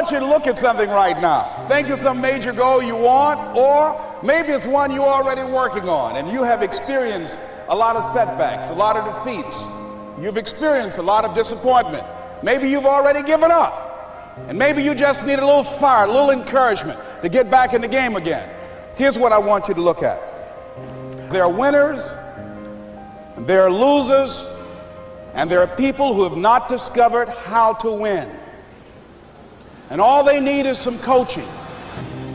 want you to look at something right now. Think of some major goal you want, or maybe it's one you're already working on and you have experienced a lot of setbacks, a lot of defeats. You've experienced a lot of disappointment. Maybe you've already given up. And maybe you just need a little fire, a little encouragement to get back in the game again. Here's what I want you to look at. There are winners, there are losers, and there are people who have not discovered how to win. And all they need is some coaching.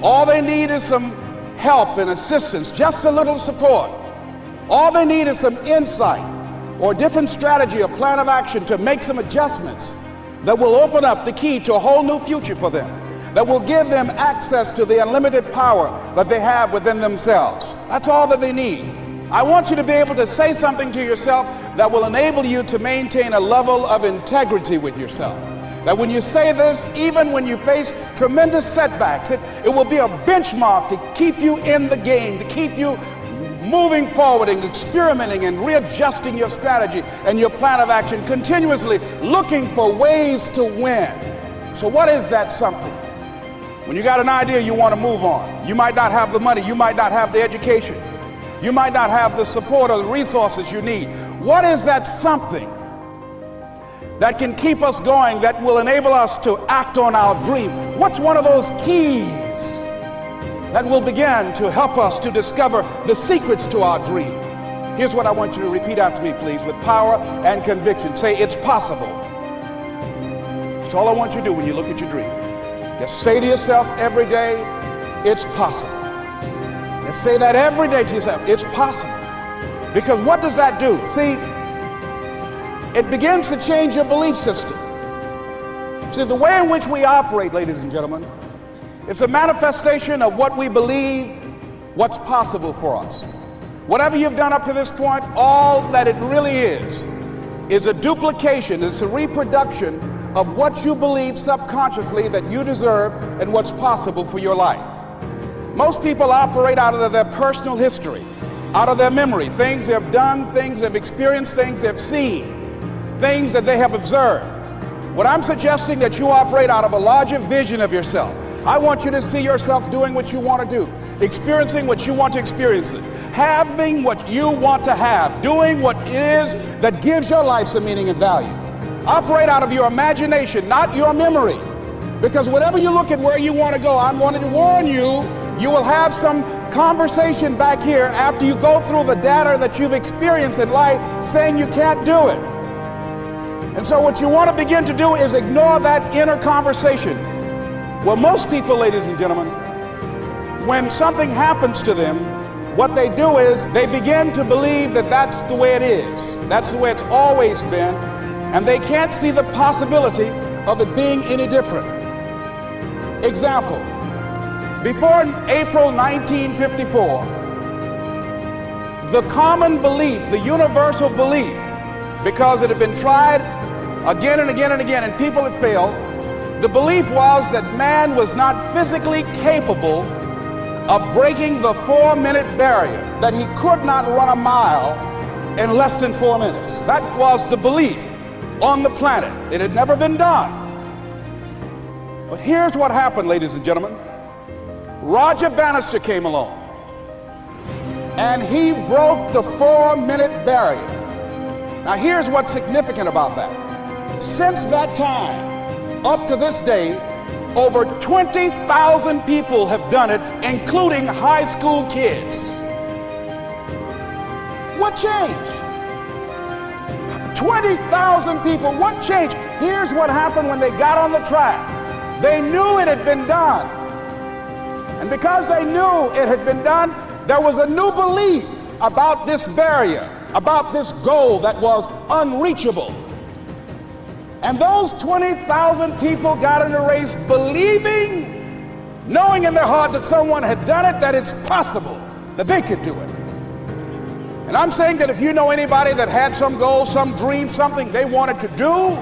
All they need is some help and assistance, just a little support. All they need is some insight or a different strategy, a plan of action to make some adjustments that will open up the key to a whole new future for them, that will give them access to the unlimited power that they have within themselves. That's all that they need. I want you to be able to say something to yourself that will enable you to maintain a level of integrity with yourself. That when you say this, even when you face tremendous setbacks, it will be a benchmark to keep you in the game, to keep you moving forward and experimenting and readjusting your strategy and your plan of action, continuously looking for ways to win. So what is that something? When you got an idea you want to move on, you might not have the money, you might not have the education, you might not have the support or the resources you need. What is that something that can keep us going, that will enable us to act on our dream? What's one of those keys that will begin to help us to discover the secrets to our dream? Here's what I want you to repeat after me, please, with power and conviction. Say, it's possible. That's all I want you to do when you look at your dream. Just say to yourself every day, it's possible. Let's say that every day to yourself, it's possible. Because what does that do? See, it begins to change your belief system. See, the way in which we operate, ladies and gentlemen, it's a manifestation of what we believe, what's possible for us. Whatever you've done up to this point, all that it really is a duplication, it's a reproduction of what you believe subconsciously that you deserve and what's possible for your life. Most people operate out of their personal history, out of their memory, things they've done, things they've experienced, things they've seen, things that they have observed. What I'm suggesting that you operate out of a larger vision of yourself. I want you to see yourself doing what you want to do, experiencing what you want to experience, having what you want to have, doing what it is that gives your life some meaning and value. Operate out of your imagination, not your memory. Because whenever you look at where you want to go, I wanted to warn you, you will have some conversation back here after you go through the data that you've experienced in life saying you can't do it. And so what you want to begin to do is ignore that inner conversation. Well, most people, ladies and gentlemen, when something happens to them, what they do is they begin to believe that that's the way it is. That's the way it's always been. And they can't see the possibility of it being any different. Example, before April 1954, the common belief, the universal belief, because it had been tried again and again and again and people had failed, the belief was that man was not physically capable of breaking the 4-minute barrier, that he could not run a mile in less than 4 minutes. That was the belief on the planet. It had never been done. But here's what happened, ladies and gentlemen. Roger Bannister came along, and he broke the 4-minute barrier. Now here's what's significant about that. Since that time, up to this day, over 20,000 people have done it, including high school kids. What changed? 20,000 people, what changed? Here's what happened when they got on the track. They knew it had been done. And because they knew it had been done, there was a new belief about this barrier, about this goal that was unreachable. And those 20,000 people got in a race believing, knowing in their heart that someone had done it, that it's possible, that they could do it. And I'm saying that if you know anybody that had some goal, some dream, something they wanted to do,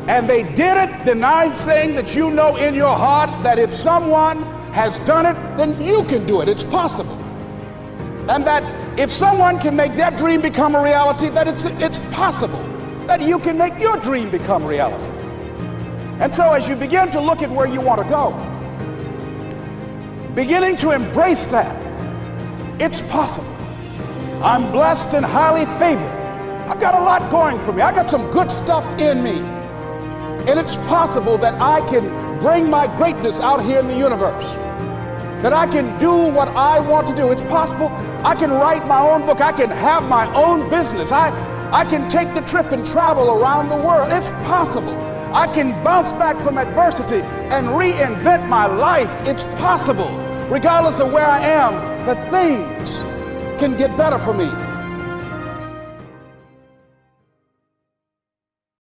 and they did it, then I'm saying that you know in your heart that if someone has done it, then you can do it. It's possible. And that if someone can make their dream become a reality, that it's possible that you can make your dream become reality. And so as you begin to look at where you want to go, beginning to embrace that, it's possible. I'm blessed and highly favored. I've got a lot going for me. I got some good stuff in me. And it's possible that I can bring my greatness out here in the universe. That I can do what I want to do. It's possible I can write my own book. I can have my own business. I can take the trip and travel around the world. It's possible. I can bounce back from adversity and reinvent my life. It's possible. Regardless of where I am, that things can get better for me.